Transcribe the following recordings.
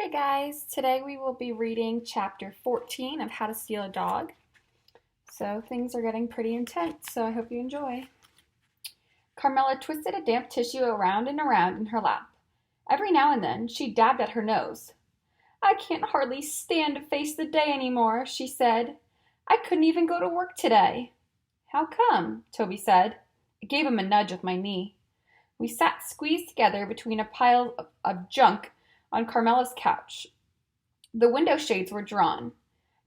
Hey guys, today we will be reading chapter 14 of How to Steal a Dog. So things are getting pretty intense, so I hope you enjoy. Carmela twisted a damp tissue around and around in her lap. Every now and then she dabbed at her nose. I can't hardly stand to face the day anymore, she said. I couldn't even go to work today. How come? Toby said. I gave him a nudge with my knee. We sat squeezed together between a pile of junk on Carmela's couch. The window shades were drawn.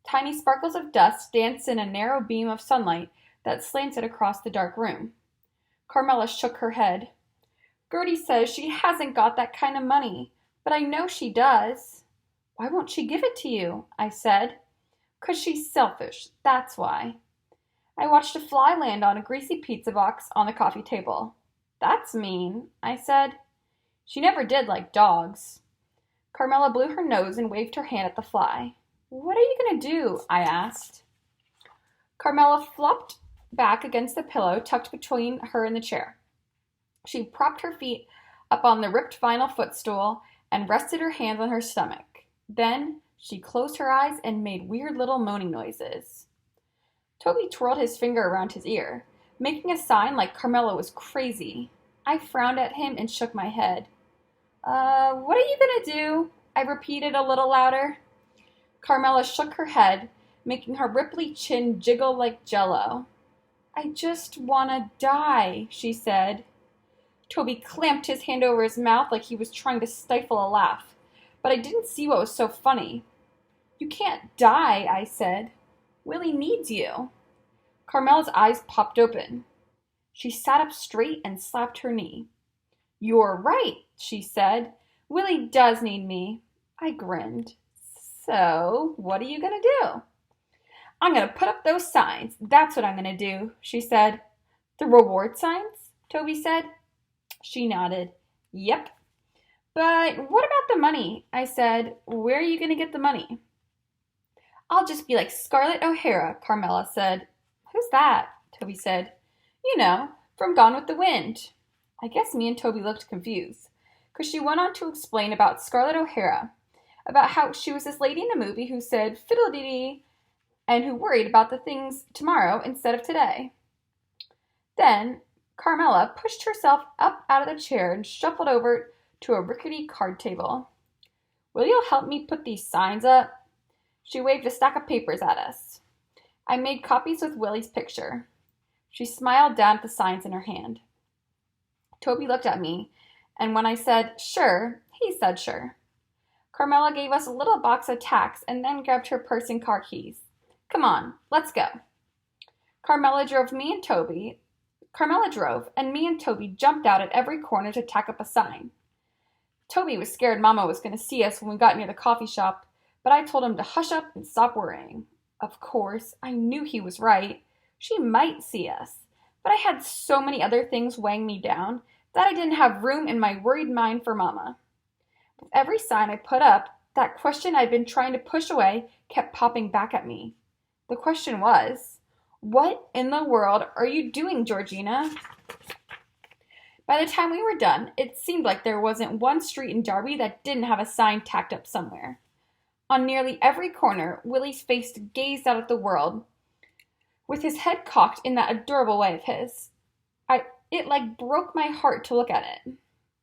Tiny sparkles of dust danced in a narrow beam of sunlight that slanted across the dark room. Carmela shook her head. Gertie says she hasn't got that kind of money, but I know she does. Why won't she give it to you? I said. 'Cause she's selfish, that's why. I watched a fly land on a greasy pizza box on the coffee table. That's mean, I said. She never did like dogs. Carmela blew her nose and waved her hand at the fly. What are you going to do? I asked. Carmela flopped back against the pillow tucked between her and the chair. She propped her feet up on the ripped vinyl footstool and rested her hands on her stomach. Then she closed her eyes and made weird little moaning noises. Toby twirled his finger around his ear, making a sign like Carmela was crazy. I frowned at him and shook my head. What are you gonna do? I repeated a little louder. Carmela shook her head, making her ripply chin jiggle like jello. I just wanna die, she said. Toby clamped his hand over his mouth like he was trying to stifle a laugh, but I didn't see what was so funny. You can't die, I said. Willie needs you. Carmela's eyes popped open. She sat up straight and slapped her knee. You're right, she said. Willie does need me. I grinned. So, what are you going to do? I'm going to put up those signs. That's what I'm going to do, she said. The reward signs? Toby said. She nodded. Yep. But what about the money? I said. Where are you going to get the money? I'll just be like Scarlett O'Hara, Carmela said. Who's that? Toby said. You know, from Gone with the Wind. I guess me and Toby looked confused, because she went on to explain about Scarlett O'Hara, about how she was this lady in a movie who said fiddle-dee-dee and who worried about the things tomorrow instead of today. Then Carmela pushed herself up out of the chair and shuffled over to a rickety card table. Will you help me put these signs up? She waved a stack of papers at us. I made copies with Willie's picture. She smiled down at the signs in her hand. Toby looked at me, and when I said, sure, he said sure. Carmela gave us a little box of tacks and then grabbed her purse and car keys. Come on, let's go. Carmela drove, and me and Toby jumped out at every corner to tack up a sign. Toby was scared Mama was going to see us when we got near the coffee shop, but I told him to hush up and stop worrying. Of course, I knew he was right. She might see us, but I had so many other things weighing me down that I didn't have room in my worried mind for Mama. With every sign I put up, that question I'd been trying to push away kept popping back at me. The question was, what in the world are you doing, Georgina? By the time we were done, it seemed like there wasn't one street in Darby that didn't have a sign tacked up somewhere. On nearly every corner, Willie's face gazed out at the world, with his head cocked in that adorable way of his. It broke my heart to look at it.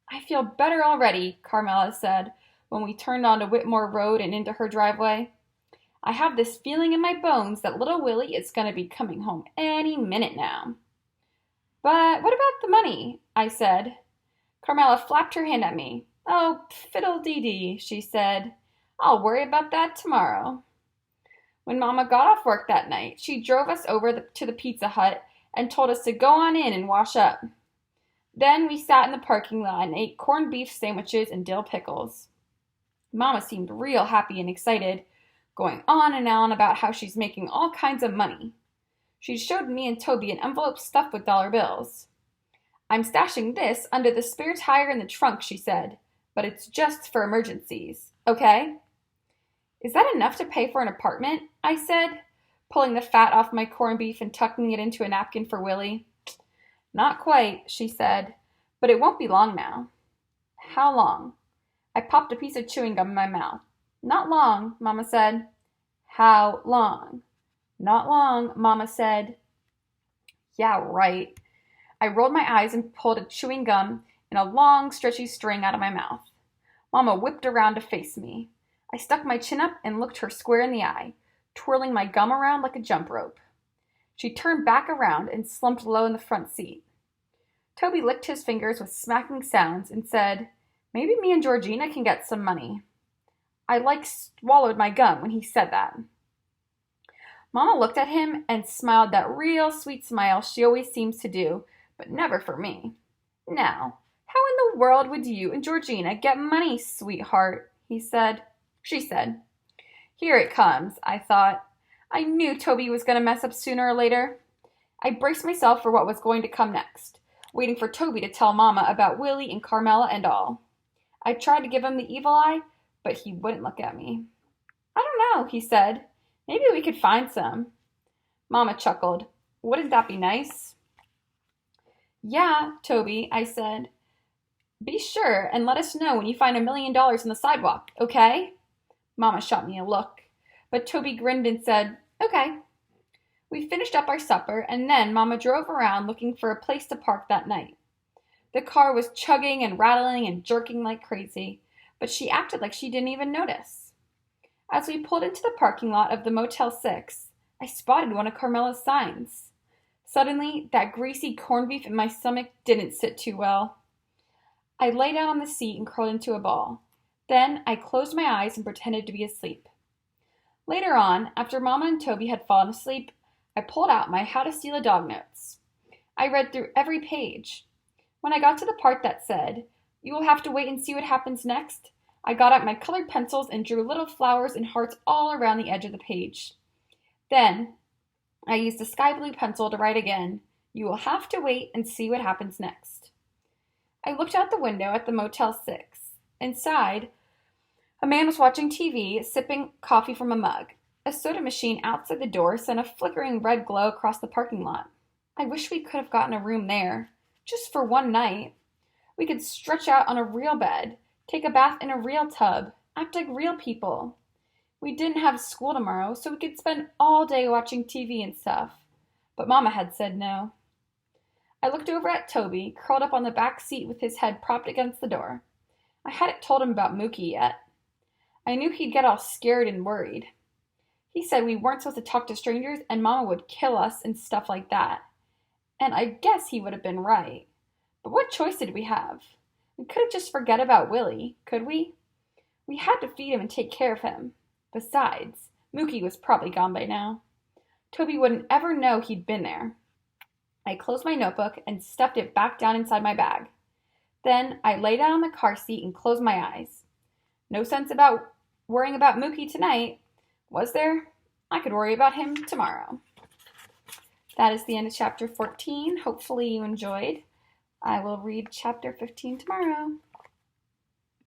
I feel better already, Carmela said, when we turned onto Whitmore Road and into her driveway. I have this feeling in my bones that little Willie is going to be coming home any minute now. But what about the money? I said. Carmela flapped her hand at me. Oh, fiddle-dee-dee, she said. I'll worry about that tomorrow. When Mama got off work that night, she drove us over to the Pizza Hut and told us to go on in and wash up. Then we sat in the parking lot and ate corned beef sandwiches and dill pickles. Mama seemed real happy and excited, going on and on about how she's making all kinds of money. She showed me and Toby an envelope stuffed with dollar bills. I'm stashing this under the spare tire in the trunk, she said, but it's just for emergencies, okay? Is that enough to pay for an apartment? I said, pulling the fat off my corned beef and tucking it into a napkin for Willie. Not quite, she said, but it won't be long now. How long? I popped a piece of chewing gum in my mouth. Not long, Mama said. How long? Not long, Mama said. Yeah, right. I rolled my eyes and pulled a chewing gum in a long, stretchy string out of my mouth. Mama whipped around to face me. I stuck my chin up and looked her square in the eye, twirling my gum around like a jump rope. She turned back around and slumped low in the front seat. Toby licked his fingers with smacking sounds and said, "Maybe me and Georgina can get some money." I swallowed my gum when he said that. Mama looked at him and smiled that real sweet smile she always seems to do, but never for me. "Now, how in the world would you and Georgina get money, sweetheart?" She said. Here it comes, I thought. I knew Toby was going to mess up sooner or later. I braced myself for what was going to come next, waiting for Toby to tell Mama about Willie and Carmela and all. I tried to give him the evil eye, but he wouldn't look at me. "I don't know," he said. "Maybe we could find some." Mama chuckled. "Wouldn't that be nice?" "Yeah, Toby," I said. "Be sure and let us know when you find $1 million on the sidewalk, okay?" Mama shot me a look, but Toby grinned and said, "Okay." We finished up our supper, and then Mama drove around looking for a place to park that night. The car was chugging and rattling and jerking like crazy, but she acted like she didn't even notice. As we pulled into the parking lot of the Motel 6, I spotted one of Carmela's signs. Suddenly, that greasy corned beef in my stomach didn't sit too well. I lay down on the seat and curled into a ball. Then I closed my eyes and pretended to be asleep. Later on, after Mama and Toby had fallen asleep, I pulled out my How to Steal a Dog notes. I read through every page. When I got to the part that said, "You will have to wait and see what happens next," I got out my colored pencils and drew little flowers and hearts all around the edge of the page. Then I used a sky blue pencil to write again, "You will have to wait and see what happens next." I looked out the window at the Motel 6. Inside, a man was watching TV, sipping coffee from a mug. A soda machine outside the door sent a flickering red glow across the parking lot. I wish we could have gotten a room there, just for one night. We could stretch out on a real bed, take a bath in a real tub, act like real people. We didn't have school tomorrow, so we could spend all day watching TV and stuff. But Mama had said no. I looked over at Toby, curled up on the back seat with his head propped against the door. I hadn't told him about Mookie yet. I knew he'd get all scared and worried. He said we weren't supposed to talk to strangers and Mama would kill us and stuff like that. And I guess he would have been right. But what choice did we have? We couldn't just forget about Willie, could we? We had to feed him and take care of him. Besides, Mookie was probably gone by now. Toby wouldn't ever know he'd been there. I closed my notebook and stuffed it back down inside my bag. Then I lay down on the car seat and closed my eyes. No sense about worrying about Mookie tonight, was there? I could worry about him tomorrow. That is the end of chapter 14. Hopefully you enjoyed. I will read chapter 15 tomorrow.